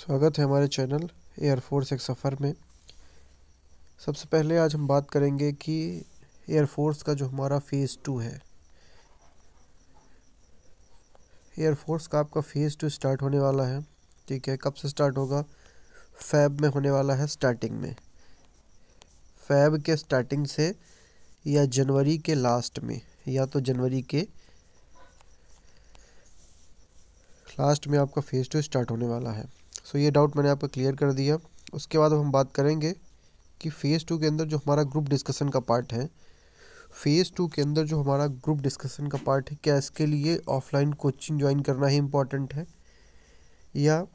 स्वागत है हमारे चैनल एयरफोर्स एक सफ़र में। सबसे पहले आज हम बात करेंगे कि एयरफोर्स का जो हमारा फ़ेज़ 2 है, एयरफोर्स का आपका फ़ेज़ 2 स्टार्ट होने वाला है। ठीक है, कब से स्टार्ट होगा? फ़ैब में होने वाला है, स्टार्टिंग में फ़ैब के स्टार्टिंग से या जनवरी के लास्ट में, या तो जनवरी के लास्ट में आपका फ़ेज़ 2 स्टार्ट होने वाला है। सो ये डाउट मैंने आपको क्लियर कर दिया। उसके बाद अब हम बात करेंगे कि फ़ेज़ 2 के अंदर जो हमारा ग्रुप डिस्कशन का पार्ट है, फ़ेज़ 2 के अंदर जो हमारा ग्रुप डिस्कशन का पार्ट है, क्या इसके लिए ऑफलाइन कोचिंग ज्वाइन करना ही इम्पॉर्टेंट है, या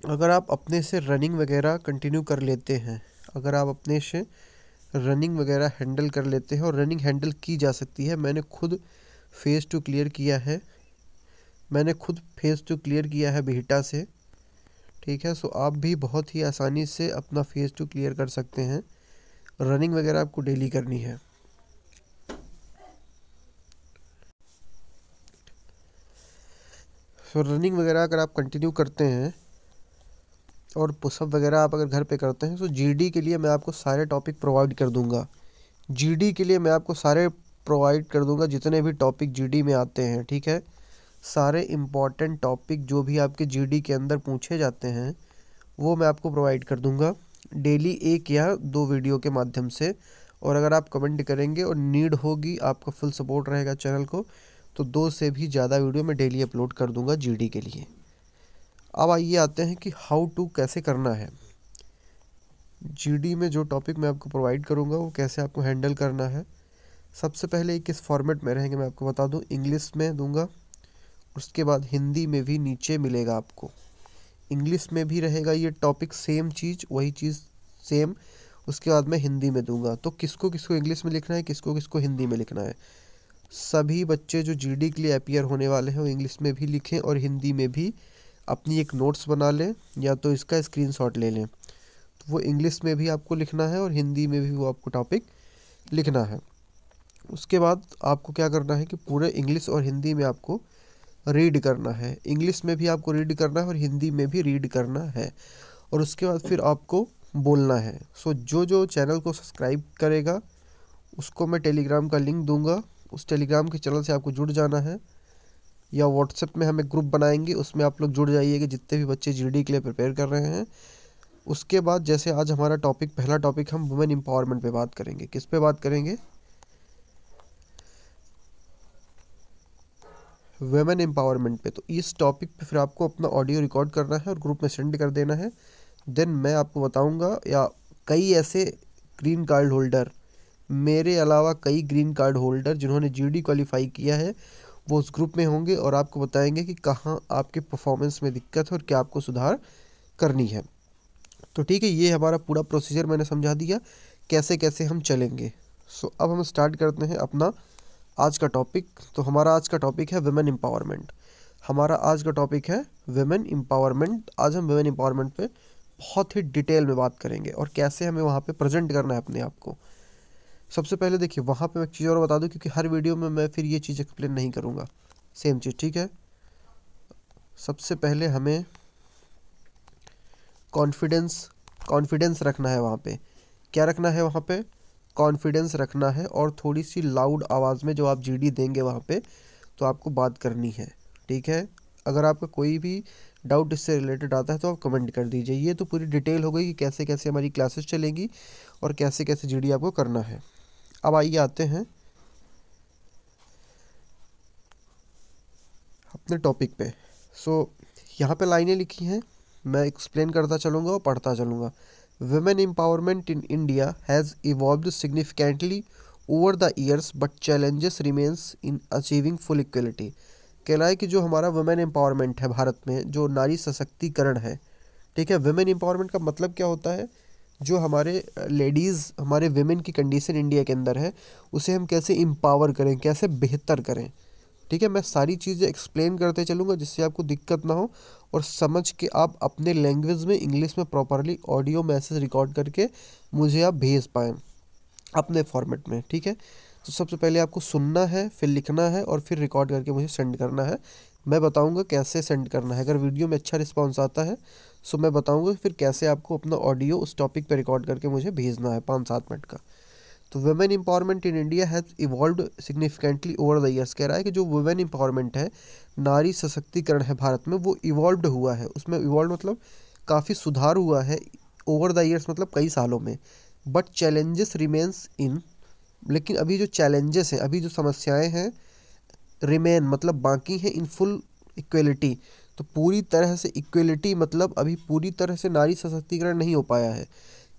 अगर आप अपने से रनिंग वगैरह कंटिन्यू कर लेते हैं, अगर आप अपने से रनिंग वगैरह हैंडल कर लेते हैं, और रनिंग हैंडल की जा सकती है। मैंने खुद फ़ेज़ 2 क्लियर किया है, बिहटा से। ठीक है, सो आप भी बहुत ही आसानी से अपना फ़ेज़ 2 क्लियर कर सकते हैं। रनिंग वगैरह आपको डेली करनी है। सो रनिंग वगैरह अगर आप कंटिन्यू करते हैं और पुशअप वगैरह आप अगर घर पे करते हैं, तो जीडी के लिए मैं आपको सारे टॉपिक प्रोवाइड कर दूंगा। जीडी के लिए मैं आपको सारे प्रोवाइड कर दूंगा, जितने भी टॉपिक जीडी में आते हैं। ठीक है, सारे इम्पॉर्टेंट टॉपिक जो भी आपके जीडी के अंदर पूछे जाते हैं, वो मैं आपको प्रोवाइड कर दूंगा डेली 1 या 2 वीडियो के माध्यम से। और अगर आप कमेंट करेंगे और नीड होगी, आपका फुल सपोर्ट रहेगा चैनल को, तो 2 से भी ज़्यादा वीडियो मैं डेली अपलोड कर दूंगा जीडी के लिए। अब आइए आते हैं कि हाउ टू कैसे करना है। जीडी में जो टॉपिक मैं आपको प्रोवाइड करूंगा, वो कैसे आपको हैंडल करना है। सबसे पहले ये किस फॉर्मेट में रहेंगे मैं आपको बता दूं। इंग्लिश में दूंगा, उसके बाद हिंदी में भी नीचे मिलेगा आपको। इंग्लिश में भी रहेगा ये टॉपिक, सेम चीज़, वही चीज़ सेम। उसके बाद मैं हिंदी में दूंगा। तो किसको किसको इंग्लिश में लिखना है, किसको किसको हिंदी में लिखना है। सभी बच्चे जो जीडी के लिए अपीयर होने वाले हैं, वो इंग्लिश में भी लिखें और हिंदी में भी अपनी एक नोट्स बना लें, या तो इसका स्क्रीनशॉट ले लें। तो वो इंग्लिश में भी आपको लिखना है और हिंदी में भी वो आपको टॉपिक लिखना है। उसके बाद आपको क्या करना है कि पूरे इंग्लिश और हिंदी में आपको रीड करना है। इंग्लिश में भी आपको रीड करना है और हिंदी में भी रीड करना है। और उसके बाद फिर आपको बोलना है। सो जो जो चैनल को सब्सक्राइब करेगा, उसको मैं टेलीग्राम का लिंक दूंगा। उस टेलीग्राम के चैनल से आपको जुड़ जाना है, या व्हाट्सएप में हमें ग्रुप बनाएंगे, उसमें आप लोग जुड़ जाइएगा, जितने भी बच्चे जीडी के लिए प्रिपेयर कर रहे हैं। उसके बाद जैसे आज हमारा टॉपिक, पहला टॉपिक हम वुमेन एम्पावरमेंट पे बात करेंगे। किस पे बात करेंगे? वुमेन एम्पावरमेंट पे। तो इस टॉपिक पे फिर आपको अपना ऑडियो रिकॉर्ड करना है और ग्रुप में सेंड कर देना है। देन मैं आपको बताऊंगा, या कई ऐसे ग्रीन कार्ड होल्डर, मेरे अलावा कई ग्रीन कार्ड होल्डर जिन्होंने जीडी क्वालिफाई किया है, वो उस ग्रुप में होंगे और आपको बताएंगे कि कहाँ आपके परफॉर्मेंस में दिक्कत है और क्या आपको सुधार करनी है। तो ठीक है, ये हमारा पूरा प्रोसीजर मैंने समझा दिया, कैसे कैसे हम चलेंगे। सो अब हम स्टार्ट करते हैं अपना आज का टॉपिक। तो हमारा आज का टॉपिक है वुमेन एम्पावरमेंट। हमारा आज का टॉपिक है वुमेन एम्पावरमेंट। आज हम वुमेन एम्पावरमेंट पे बहुत ही डिटेल में बात करेंगे और कैसे हमें वहाँ पे प्रेजेंट करना है अपने आप को। सबसे पहले देखिए, वहाँ पे मैं एक चीज़ और बता दूँ, क्योंकि हर वीडियो में मैं फिर ये चीज़ एक्सप्लेन नहीं करूँगा सेम चीज़। ठीक है, सबसे पहले हमें कॉन्फिडेंस रखना है। वहाँ पे क्या रखना है? वहाँ पे कॉन्फिडेंस रखना है, और थोड़ी सी लाउड आवाज़ में जो आप जीडी देंगे वहाँ पे, तो आपको बात करनी है। ठीक है, अगर आपका कोई भी डाउट इससे रिलेटेड आता है तो आप कमेंट कर दीजिए। ये तो पूरी डिटेल हो गई कि कैसे कैसे हमारी क्लासेस चलेंगी और कैसे कैसे जीडी आपको करना है। अब आइए आते हैं अपने टॉपिक पे। सो यहाँ पे लाइनें लिखी हैं, मैं एक्सप्लेन करता चलूँगा और पढ़ता चलूँगा। Women empowerment in India has evolved significantly over the years, but challenges remains in achieving full equality। कहला है कि जो हमारा वुमेन एम्पावरमेंट है भारत में, जो नारी सशक्तिकरण है। ठीक है, वुमेन एम्पावरमेंट का मतलब क्या होता है? जो हमारे लेडीज़, हमारे विमेन की कंडीशन इंडिया के अंदर है, उसे हम कैसे एम्पावर करें, कैसे बेहतर करें। ठीक है, मैं सारी चीज़ें एक्सप्लेन करते चलूँगा जिससे आपको दिक्कत ना हो, और समझ के आप अपने लैंग्वेज में, इंग्लिश में प्रॉपरली ऑडियो मैसेज रिकॉर्ड करके मुझे आप भेज पाएँ अपने फॉर्मेट में। ठीक है, तो सबसे पहले आपको सुनना है, फिर लिखना है और फिर रिकॉर्ड करके मुझे सेंड करना है। मैं बताऊंगा कैसे सेंड करना है। अगर वीडियो में अच्छा रिस्पांस आता है सो मैं बताऊंगा फिर कैसे आपको अपना ऑडियो उस टॉपिक पे रिकॉर्ड करके मुझे भेजना है 5-7 मिनट का। तो women empowerment in India has evolved significantly over the years. कह रहा है कि जो वुमेन एम्पावरमेंट है, नारी सशक्तिकरण है भारत में, वो इवॉल्व्ड हुआ है। उसमें इवॉल्व मतलब काफ़ी सुधार हुआ है, ओवर द ईयर्स मतलब कई सालों में। बट चैलेंजेस रिमेन्स इन, लेकिन अभी जो चैलेंजेस हैं, अभी जो समस्याएं हैं, रिमेन मतलब बाकी हैं, इन फुल इक्वलिटी। तो पूरी तरह से इक्वलिटी मतलब अभी पूरी तरह से नारी सशक्तिकरण नहीं हो पाया है।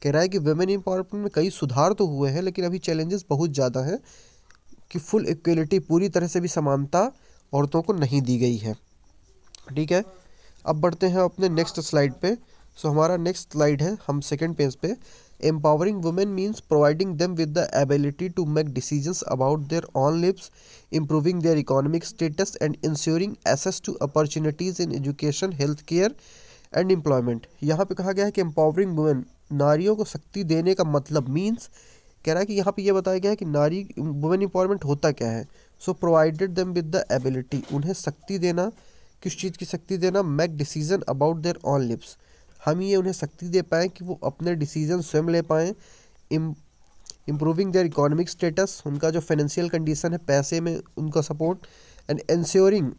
कह रहा है कि वुमेन एम्पावरमेंट में कई सुधार तो हुए हैं लेकिन अभी चैलेंजेस बहुत ज़्यादा हैं कि फुल इक्वलिटी, पूरी तरह से भी समानता औरतों को नहीं दी गई है। ठीक है, अब बढ़ते हैं अपने नेक्स्ट स्लाइड पे। सो हमारा नेक्स्ट स्लाइड है, हम सेकंड पेज पे। Empowering women means providing them with the ability to make decisions about their own lives, improving their economic status and ensuring access to opportunities in education, health care and employment. यहाँ पे कहा गया है कि empowering women, नारियों को शक्ति देने का मतलब मीन्स, कह रहा है कि यहाँ पे ये बताया गया है कि नारी वुमेन एम्पावरमेंट होता क्या है। So provided them with the ability, उन्हें शक्ति देना, किस चीज़ की शक्ति देना, make decision about their own lives, हम ये उन्हें शक्ति दे पाएँ कि वो अपने डिसीजन स्वयं ले पाएँ। इम्प्रूविंग देयर इकोनॉमिक स्टेटस, उनका जो फाइनेंशियल कंडीशन है, पैसे में उनका सपोर्ट, एंड इंश्योरिंग,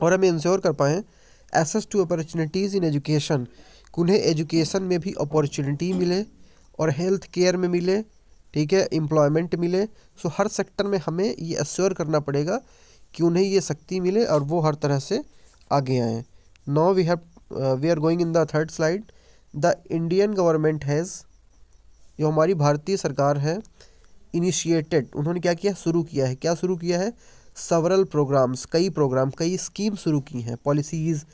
और हमें इंश्योर कर पाएँ access to opportunities in education, उन्हें एजुकेशन में भी अपॉर्चुनिटी मिले और हेल्थ केयर में मिले, ठीक है, एम्प्लॉयमेंट मिले। सो हर सेक्टर में हमें ये एश्योर करना पड़ेगा कि उन्हें ये शक्ति मिले और वो हर तरह से आगे आएँ। Now we are going in the third slide. The Indian government has, जो हमारी भारतीय सरकार है, इनिशिएटेड, उन्होंने क्या किया, शुरू किया है। क्या शुरू किया है, सेवरल प्रोग्राम्स, कई प्रोग्राम, कई स्कीम शुरू की हैं, पॉलिसीज़,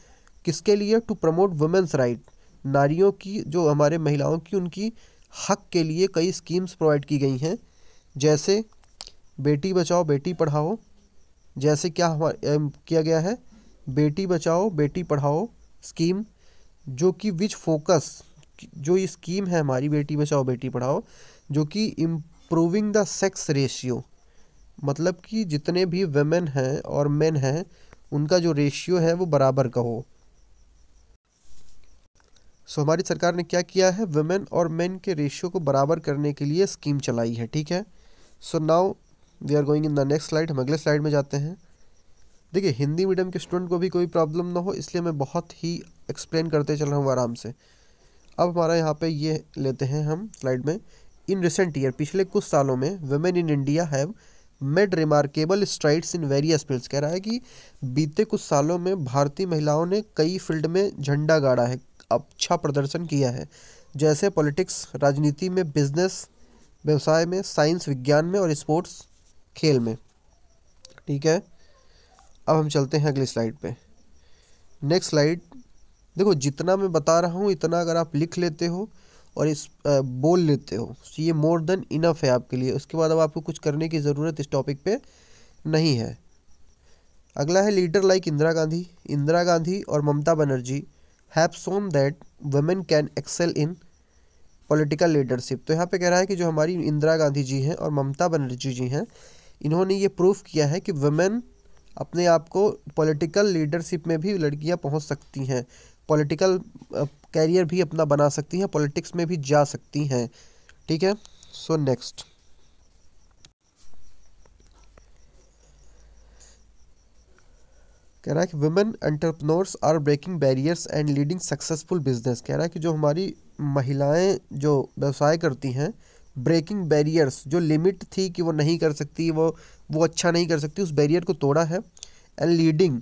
किसके लिए, टू प्रमोट वुमेन्स राइट, नारियों की, जो हमारे महिलाओं की, उनकी हक के लिए कई स्कीम्स प्रोवाइड की गई हैं। जैसे बेटी बचाओ बेटी पढ़ाओ, जैसे क्या हमारे किया गया है, बेटी बचाओ बेटी पढ़ाओ स्कीम, जो कि विच फोकस, जो ये स्कीम है हमारी बेटी बचाओ बेटी पढ़ाओ, जो कि इम्प्रूविंग द सेक्स रेशियो, मतलब कि जितने भी वुमेन हैं और मेन हैं उनका जो रेशियो है वो बराबर का हो। सो हमारी सरकार ने क्या किया है, वुमेन और मेन के रेशियो को बराबर करने के लिए स्कीम चलाई है। ठीक है, so now we are going in the next slide. हम अगले स्लाइड में जाते हैं। देखिए, हिंदी मीडियम के स्टूडेंट को भी कोई प्रॉब्लम ना हो इसलिए मैं बहुत ही एक्सप्लेन करते चल रहा हूँ आराम से। अब हमारा यहाँ पे ये लेते हैं हम स्लाइड में। इन रिसेंट ईयर, पिछले कुछ सालों में, women in India have made remarkable strides in various fields. कह रहा है कि बीते कुछ सालों में भारतीय महिलाओं ने कई फील्ड में झंडा गाड़ा है, अच्छा प्रदर्शन किया है। जैसे पॉलिटिक्स, राजनीति में, बिजनेस, व्यवसाय में, साइंस विज्ञान में और स्पोर्ट्स खेल में। ठीक है, अब हम चलते हैं अगली स्लाइड पे। Next slide. देखो, जितना मैं बता रहा हूँ इतना अगर आप लिख लेते हो और इस बोल लेते हो तो ये मोर देन इनफ है आपके लिए। उसके बाद अब आपको कुछ करने की ज़रूरत इस टॉपिक पे नहीं है। अगला है लीडर लाइक इंदिरा गांधी। इंदिरा गांधी और Mamata Banerjee have shown that women can excel in political leadership. तो यहाँ पे कह रहा है कि जो हमारी इंदिरा गांधी जी हैं और ममता बनर्जी जी हैं, इन्होंने ये प्रूफ किया है कि वुमेन अपने आप को पॉलिटिकल लीडरशिप में भी लड़कियां पहुंच सकती हैं, पॉलिटिकल कैरियर भी अपना बना सकती हैं, पॉलिटिक्स में भी जा सकती हैं। ठीक है, सो नेक्स्ट। कह रहा है कि women entrepreneurs are breaking barriers and leading successful business. कह रहा है कि जो हमारी महिलाएं जो व्यवसाय करती हैं, ब्रेकिंग बैरियर्स, जो लिमिट थी कि वो नहीं कर सकती, वो अच्छा नहीं कर सकती, उस बैरियर को तोड़ा है। एंड लीडिंग,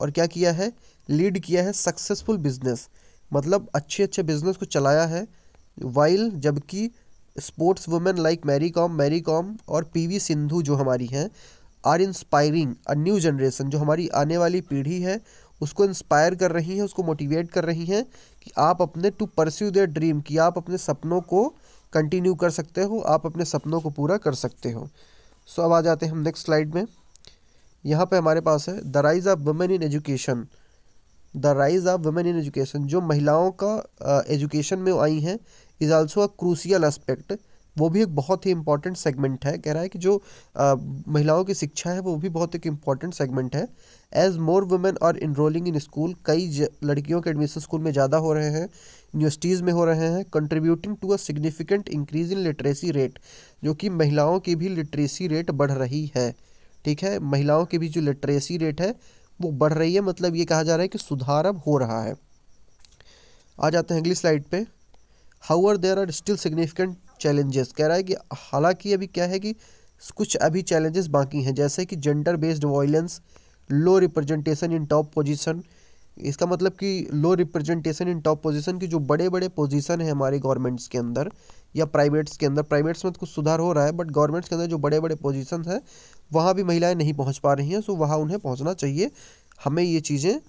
और क्या किया है, लीड किया है सक्सेसफुल बिजनेस, मतलब अच्छे अच्छे बिजनेस को चलाया है। वाइल, जबकि sports women like Mary Kom और पीवी सिंधु जो हमारी हैं, are inspiring a new generation, जो हमारी आने वाली पीढ़ी है उसको इंस्पायर कर रही हैं, उसको मोटिवेट कर रही हैं कि आप अपने टू परस्यू देयर ड्रीम, कि आप अपने सपनों को कंटिन्यू कर सकते हो, आप अपने सपनों को पूरा कर सकते हो। सो अब आ जाते हैं हम नेक्स्ट स्लाइड में। यहाँ पे हमारे पास है the rise of women in education. The rise of women in education, जो महिलाओं का एजुकेशन में आई हैं, is also a crucial aspect वो भी एक बहुत ही इंपॉर्टेंट सेगमेंट है। कह रहा है कि जो महिलाओं की शिक्षा है वो भी बहुत एक इम्पॉर्टेंट सेगमेंट है। As more women are enrolling in school, कई लड़कियों के एडमिशन स्कूल में ज़्यादा हो रहे हैं, यूनिवर्सिटीज़ में हो रहे हैं, contributing to a significant increase in literacy rate, जो कि महिलाओं की भी लिटरेसी रेट बढ़ रही है। ठीक है, महिलाओं की भी जो लिटरेसी रेट है वो बढ़ रही है, मतलब ये कहा जा रहा है कि सुधार अब हो रहा है। आ जाते हैं अगली स्लाइड पे। However there are still significant challenges, कह रहा है कि हालांकि अभी क्या है कि कुछ अभी चैलेंजेस बाकी हैं, जैसे कि gender based violence, low representation in top position. इसका मतलब कि लो रिप्रेजेंटेशन इन टॉप पोजीशन की जो बड़े बड़े पोजीशन है हमारे गवर्नमेंट्स के अंदर या प्राइवेट्स के अंदर, प्राइवेट्स में तो कुछ सुधार हो रहा है बट गवर्नमेंट्स के अंदर जो बड़े बड़े पोजीशन हैं वहाँ भी महिलाएं नहीं पहुँच पा रही हैं। सो वहाँ उन्हें पहुँचना चाहिए, हमें ये चीज़ें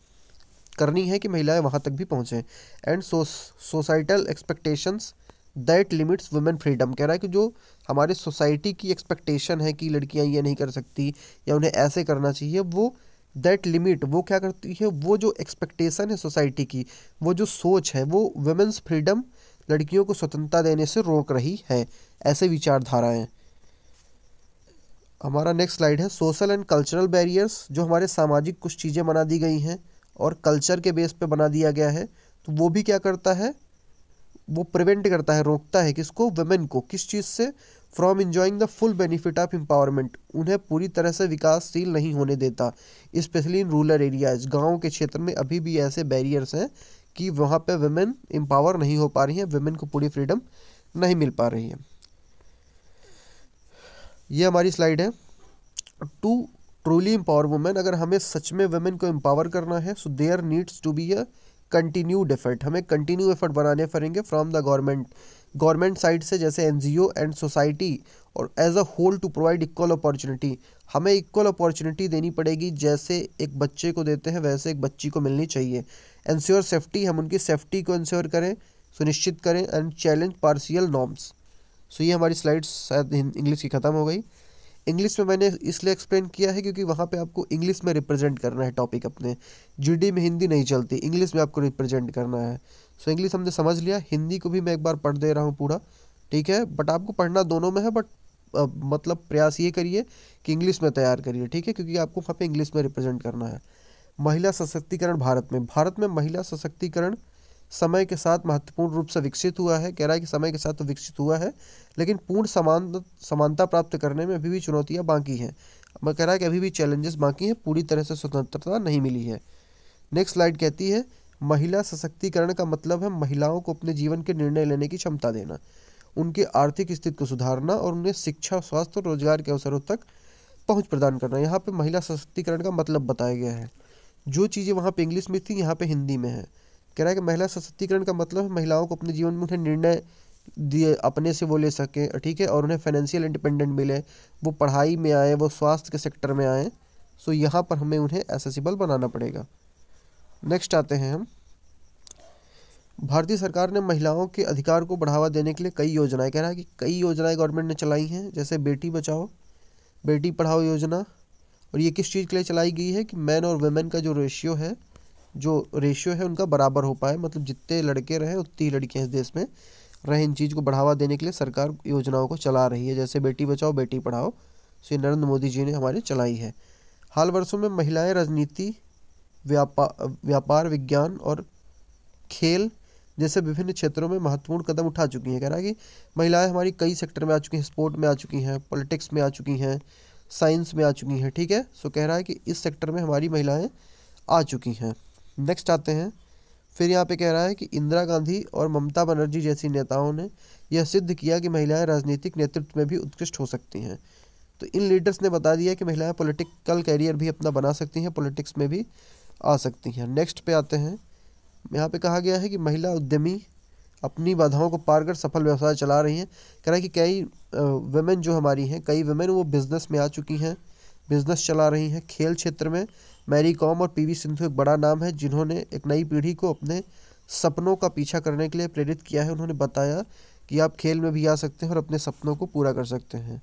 करनी है कि महिलाएं वहाँ तक भी पहुँचें। And societal expectations that limits women freedom, कह रहा है कि जो हमारे सोसाइटी की एक्सपेक्टेशन है कि लड़कियाँ ये नहीं कर सकती या उन्हें ऐसे करना चाहिए, वो दैट लिमिट वो क्या करती है, वो जो एक्सपेक्टेशन है सोसाइटी की, वो जो सोच है, वो वुमेन्स फ्रीडम, लड़कियों को स्वतंत्रता देने से रोक रही है। ऐसे विचारधाराएं। हमारा नेक्स्ट स्लाइड है सोशल एंड कल्चरल बैरियर्स, जो हमारे सामाजिक कुछ चीज़ें बना दी गई हैं और कल्चर के बेस पे बना दिया गया है, तो वो भी क्या करता है, वो प्रिवेंट करता है, रोकता है किसको, वुमेन को, किस चीज़ से, from enjoying the full benefit of empowerment, उन्हें पूरी तरह से विकासशील नहीं होने देता, स्पेशली इन रूरल एरियाज, गाँव के क्षेत्र में अभी भी ऐसे बैरियर्स हैं कि वहाँ पे वुमेन एम्पावर नहीं हो पा रही हैं, वुमेन को पूरी फ्रीडम नहीं मिल पा रही है। ये हमारी स्लाइड है। टू ट्रूली एम्पावर वुमेन, अगर हमें सच में वुमेन को एम्पावर करना है, so there needs to be a continued effort, हमें कंटिन्यू एफर्ट बनाने पड़ेंगे फ्रॉम द गवर्नमेंट साइड से, जैसे एनजीओ एंड सोसाइटी और as a whole, to provide equal opportunity, हमें इक्वल अपॉर्चुनिटी देनी पड़ेगी, जैसे एक बच्चे को देते हैं वैसे एक बच्ची को मिलनी चाहिए। इंश्योर सेफ्टी, हम उनकी सेफ्टी को इंश्योर करें, सुनिश्चित करें, एंड चैलेंज पार्शियल नॉर्म्स। सो ये हमारी स्लाइड्स शायद इंग्लिश की ख़त्म हो गई। इंग्लिश में मैंने इसलिए एक्सप्लेन किया है क्योंकि वहाँ पे आपको इंग्लिश में रिप्रेजेंट करना है टॉपिक अपने, जीडी में हिंदी नहीं चलती, इंग्लिश में आपको रिप्रेजेंट करना है। सो इंग्लिश हमने समझ लिया, हिंदी को भी मैं एक बार पढ़ दे रहा हूँ पूरा, ठीक है, बट आपको पढ़ना दोनों में है, बट मतलब प्रयास ये करिए कि इंग्लिश में तैयार करिए, ठीक है, क्योंकि आपको वहाँ पे इंग्लिश में रिप्रेजेंट करना है। महिला सशक्तिकरण भारत में महिला सशक्तिकरण समय के साथ महत्वपूर्ण रूप से विकसित हुआ है। कह रहा है कि समय के साथ तो विकसित हुआ है, लेकिन पूर्ण समानता प्राप्त करने में अभी भी चुनौतियां बाकी हैं। मैं कह रहा है कि अभी भी चैलेंजेस बाकी हैं, पूरी तरह से स्वतंत्रता नहीं मिली है। नेक्स्ट स्लाइड कहती है महिला सशक्तिकरण का मतलब है महिलाओं को अपने जीवन के निर्णय लेने की क्षमता देना, उनकी आर्थिक स्थिति को सुधारना और उन्हें शिक्षा, स्वास्थ्य और रोजगार के अवसरों तक पहुँच प्रदान करना। यहाँ पर महिला सशक्तिकरण का मतलब बताया गया है। जो चीज़ें वहाँ पे इंग्लिश में थी यहाँ पे हिंदी में है। कह रहा है कि महिला सशक्तिकरण का मतलब है महिलाओं को अपने जीवन में उन्हें निर्णय दिए अपने से वो ले सकें, ठीक है, और उन्हें फाइनेंशियल इंडिपेंडेंट मिले, वो पढ़ाई में आए, वो स्वास्थ्य के सेक्टर में आए। सो यहाँ पर हमें उन्हें एसेसिबल बनाना पड़ेगा। नेक्स्ट आते हैं हम, भारतीय सरकार ने महिलाओं के अधिकार को बढ़ावा देने के लिए कई योजनाएं, कह रहा है कि कई योजनाएं गवर्नमेंट ने चलाई हैं, जैसे बेटी बचाओ बेटी पढ़ाओ योजना। और ये किस चीज़ के लिए चलाई गई है कि मैन और वुमेन का जो रेशियो है उनका बराबर हो पाए, मतलब जितने लड़के रहे उतनी ही लड़कियां इस देश में रहे। इन चीज़ को बढ़ावा देने के लिए सरकार योजनाओं को चला रही है, जैसे बेटी बचाओ बेटी पढ़ाओ, सो नरेंद्र मोदी जी ने हमारे चलाई है। हाल वर्षों में महिलाएं राजनीति, व्यापार, विज्ञान और खेल जैसे विभिन्न क्षेत्रों में महत्वपूर्ण कदम उठा चुकी हैं। कह रहा है कि महिलाएं हमारी कई सेक्टर में आ चुकी हैं, स्पोर्ट में आ चुकी हैं, पॉलिटिक्स में आ चुकी हैं, साइंस में आ चुकी हैं, ठीक है। सो कह रहा है कि इस सेक्टर में हमारी महिलाएं आ चुकी हैं। नेक्स्ट आते हैं, फिर यहाँ पे कह रहा है कि इंदिरा गांधी और ममता बनर्जी जैसी नेताओं ने यह सिद्ध किया कि महिलाएं राजनीतिक नेतृत्व में भी उत्कृष्ट हो सकती हैं। तो इन लीडर्स ने बता दिया कि महिलाएं पॉलिटिकल कैरियर भी अपना बना सकती हैं, पॉलिटिक्स में भी आ सकती हैं। नेक्स्ट पे आते हैं, यहाँ पे कहा गया है कि महिला उद्यमी अपनी बाधाओं को पार कर सफल व्यवसाय चला रही हैं। कह रहा है कि कई वुमेन जो हमारी हैं, कई वुमेन वो बिज़नेस में आ चुकी हैं, बिज़नेस चला रही हैं। खेल क्षेत्र में मैरी कॉम और पीवी सिंधु एक बड़ा नाम है, जिन्होंने एक नई पीढ़ी को अपने सपनों का पीछा करने के लिए प्रेरित किया है। उन्होंने बताया कि आप खेल में भी आ सकते हैं और अपने सपनों को पूरा कर सकते हैं।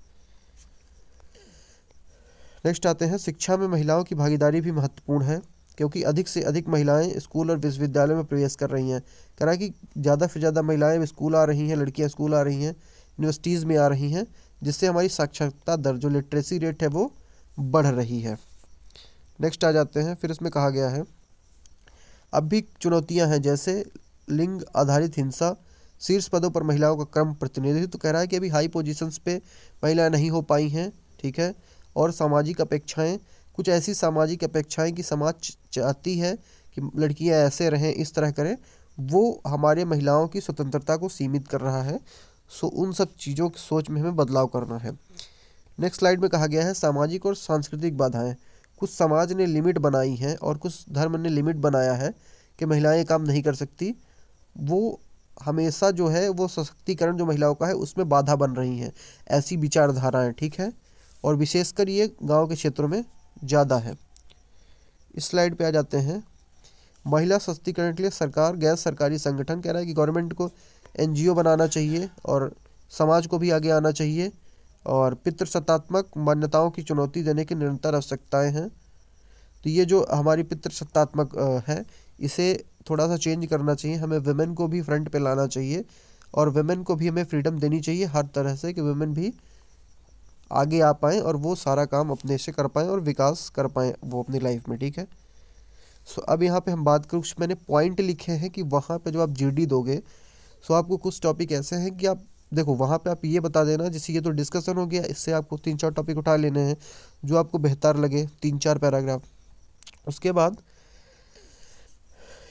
नेक्स्ट आते हैं, शिक्षा में महिलाओं की भागीदारी भी महत्वपूर्ण है, क्योंकि अधिक से अधिक महिलाएं स्कूल और विश्वविद्यालय में प्रवेश कर रही हैं। कह रहा है कि ज़्यादा से ज़्यादा महिलाएं स्कूल आ रही हैं, लड़कियां स्कूल आ रही हैं, यूनिवर्सिटीज़ में आ रही हैं, जिससे हमारी साक्षरता दर जो लिटरेसी रेट है वो बढ़ रही है। नेक्स्ट आ जाते हैं, फिर इसमें कहा गया है अब भी चुनौतियां हैं, जैसे लिंग आधारित हिंसा, शीर्ष पदों पर महिलाओं का कम प्रतिनिधित्व। तो कह रहा है कि अभी हाई पोजीशंस पे महिलाएं नहीं हो पाई हैं, ठीक है। और सामाजिक अपेक्षाएं, कुछ ऐसी सामाजिक अपेक्षाएं कि समाज चाहती है कि लड़कियां ऐसे रहें, इस तरह करें, वो हमारे महिलाओं की स्वतंत्रता को सीमित कर रहा है। सो उन सब चीज़ों की सोच में हमें बदलाव करना है। नेक्स्ट स्लाइड में कहा गया है सामाजिक और सांस्कृतिक बाधाएं। कुछ समाज ने लिमिट बनाई हैं और कुछ धर्म ने लिमिट बनाया है कि महिलाएं काम नहीं कर सकती। वो हमेशा जो है वो सशक्तिकरण जो महिलाओं का है उसमें बाधा बन रही हैं, ऐसी विचारधाराएं, ठीक है। और विशेषकर ये गांव के क्षेत्रों में ज़्यादा है। इस स्लाइड पे आ जाते हैं, महिला सशक्तिकरण के लिए सरकार, गैर सरकारी संगठन, कह रहा है कि गवर्नमेंट को एनजीओ बनाना चाहिए और समाज को भी आगे आना चाहिए। और पितृसत्तात्मक मान्यताओं की चुनौती देने की निरंतर आवश्यकताएं हैं। तो ये जो हमारी पितृसत्तात्मक है, इसे थोड़ा सा चेंज करना चाहिए। हमें वुमेन को भी फ्रंट पे लाना चाहिए और वुमेन को भी हमें फ्रीडम देनी चाहिए हर तरह से, कि वुमेन भी आगे आ पाएँ और वो सारा काम अपने से कर पाएँ और विकास कर पाएँ वो अपनी लाइफ में, ठीक है। सो अब यहाँ पे हम बात करूँ, कुछ मैंने पॉइंट लिखे हैं कि वहाँ पे जो आप जीडी दोगे, सो आपको कुछ टॉपिक ऐसे हैं कि आप देखो वहाँ पे आप ये बता देना, जैसे ये तो डिस्कशन हो गया, इससे आपको 3-4 टॉपिक उठा लेने हैं जो आपको बेहतर लगे, 3-4 पैराग्राफ। उसके बाद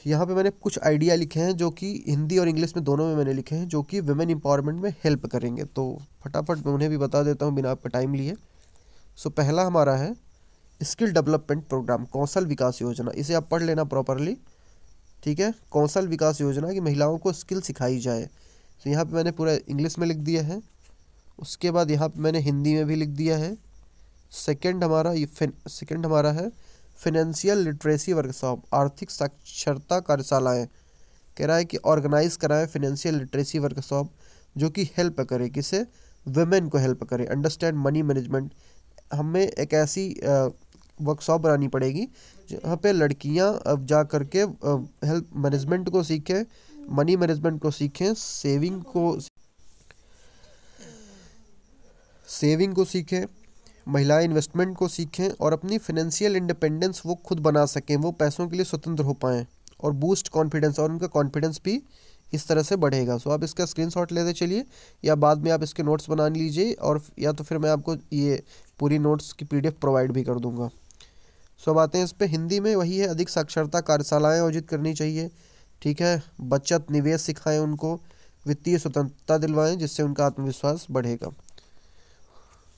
यहाँ पे मैंने कुछ आइडिया लिखे हैं जो कि हिंदी और इंग्लिश में दोनों में मैंने लिखे हैं, जो कि वुमेन एम्पावरमेंट में हेल्प करेंगे। तो फटाफट मैं उन्हें भी बता देता हूँ बिना आपका टाइम लिए। सो पहला हमारा है स्किल डेवलपमेंट प्रोग्राम, कौशल विकास योजना। इसे आप पढ़ लेना प्रॉपरली, ठीक है। कौशल विकास योजना की महिलाओं को स्किल सिखाई जाए। तो यहाँ पे मैंने पूरा इंग्लिश में लिख दिया है। उसके बाद यहाँ पे मैंने हिंदी में भी लिख दिया है। सेकंड हमारा है फिनेंशियल लिटरेसी वर्कशॉप, आर्थिक साक्षरता कार्यशालाएँ। कह रहा है कि ऑर्गेनाइज कराएं फिनेंशियल लिटरेसी वर्कशॉप जो कि हेल्प करे, किसे, वुमेन को हेल्प करे अंडरस्टैंड मनी मैनेजमेंट। हमें एक ऐसी वर्कशॉप बनानी पड़ेगी जहाँ पे लड़कियाँ अब जा करके हेल्प मैनेजमेंट को सीखें, मनी मैनेजमेंट को सीखें, सेविंग को सीखें, महिलाएं इन्वेस्टमेंट को सीखें और अपनी फिनेंशियल इंडिपेंडेंस वो खुद बना सकें, वो पैसों के लिए स्वतंत्र हो पाएँ और बूस्ट कॉन्फिडेंस, और उनका कॉन्फिडेंस भी इस तरह से बढ़ेगा। सो आप इसका स्क्रीनशॉट लेते चलिए या बाद में आप इसके नोट्स बना लीजिए, और या तो फिर मैं आपको ये पूरी नोट्स की पीडीएफ प्रोवाइड भी कर दूंगा। सो अब आते हैं इस पर, हिंदी में वही है, अधिक साक्षरता कार्यशालाएँ आयोजित करनी चाहिए, ठीक है। बचत निवेश सिखाएं उनको, वित्तीय स्वतंत्रता दिलवाएं जिससे उनका आत्मविश्वास बढ़ेगा।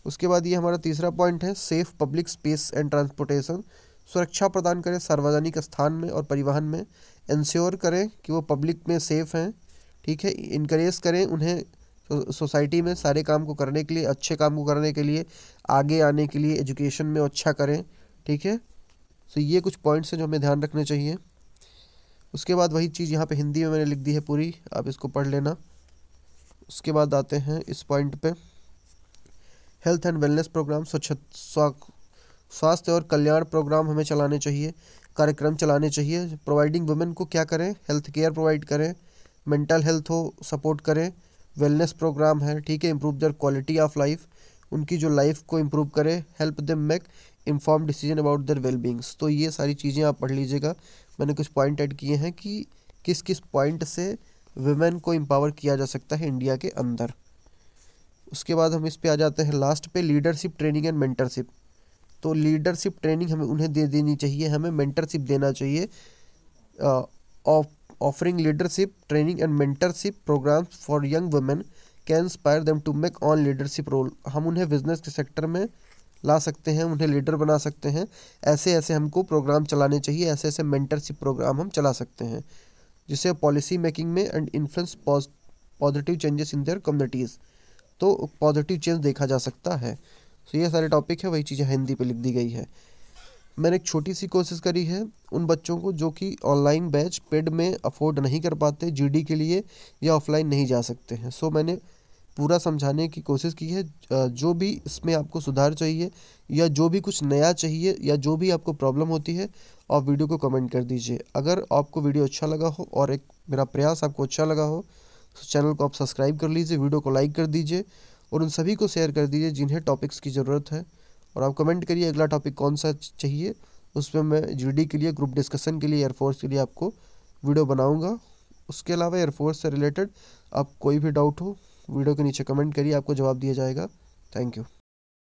उसके बाद ये हमारा तीसरा पॉइंट है safe public space and transportation, सुरक्षा प्रदान करें सार्वजनिक स्थान में और परिवहन में, इंश्योर करें कि वो पब्लिक में सेफ़ हैं, ठीक है। इनकरेज करें उन्हें सोसाइटी में सारे काम को करने के लिए, अच्छे काम को करने के लिए, आगे आने के लिए, एजुकेशन में अच्छा करें, ठीक है। सो ये कुछ पॉइंट्स हैं जो हमें ध्यान रखने चाहिए। उसके बाद वही चीज़ यहाँ पे हिंदी में मैंने लिख दी है पूरी, आप इसको पढ़ लेना। उसके बाद आते हैं इस पॉइंट पे, हेल्थ एंड वेलनेस प्रोग्राम, स्वास्थ्य और कल्याण प्रोग्राम हमें चलाने चाहिए, कार्यक्रम चलाने चाहिए। प्रोवाइडिंग वुमेन को क्या करें, हेल्थ केयर प्रोवाइड करें, मेंटल हेल्थ हो सपोर्ट करें, वेलनेस प्रोग्राम है, ठीक है। Improve their quality of life, उनकी जो लाइफ को इम्प्रूव करें, help them make inform decision about there well beings. तो ये सारी चीज़ें आप पढ़ लीजिएगा, मैंने कुछ पॉइंट ऐड किए हैं कि किस किस पॉइंट से वुमेन को एम्पावर किया जा सकता है इंडिया के अंदर। उसके बाद हम इस पे आ जाते हैं लास्ट पे, लीडरशिप ट्रेनिंग एंड मेंटरशिप। तो लीडरशिप ट्रेनिंग हमें उन्हें दे देनी चाहिए, हमें मेंटरशिप देना चाहिए। Offering leadership training and mentorship programs for young women can inspire them to make on leadership role. हम उन्हें बिजनेस के सेक्टर में ला सकते हैं, उन्हें लीडर बना सकते हैं। ऐसे ऐसे हमको प्रोग्राम चलाने चाहिए, ऐसे ऐसे मेंटरशिप प्रोग्राम हम चला सकते हैं जिससे पॉलिसी मेकिंग में and influence positive changes in their communities, तो पॉजिटिव चेंज देखा जा सकता है। तो ये सारे टॉपिक है, वही चीज़ें हिंदी पे लिख दी गई है। मैंने एक छोटी सी कोशिश करी है उन बच्चों को जो कि ऑनलाइन बैच पेड में अफोर्ड नहीं कर पाते जीडी के लिए या ऑफलाइन नहीं जा सकते हैं। सो मैंने पूरा समझाने की कोशिश की है। जो भी इसमें आपको सुधार चाहिए या जो भी कुछ नया चाहिए या जो भी आपको प्रॉब्लम होती है, आप वीडियो को कमेंट कर दीजिए। अगर आपको वीडियो अच्छा लगा हो और एक मेरा प्रयास आपको अच्छा लगा हो तो चैनल को आप सब्सक्राइब कर लीजिए, वीडियो को लाइक कर दीजिए और उन सभी को शेयर कर दीजिए जिन्हें टॉपिक्स की ज़रूरत है। और आप कमेंट करिए अगला टॉपिक कौन सा चाहिए, उसमें मैं जीडी के लिए, ग्रुप डिस्कशन के लिए, एयरफोर्स के लिए आपको वीडियो बनाऊंगा। उसके अलावा एयरफोर्स से रिलेटेड आप कोई भी डाउट हो वीडियो के नीचे कमेंट करिए, आपको जवाब दिया जाएगा। Thank you.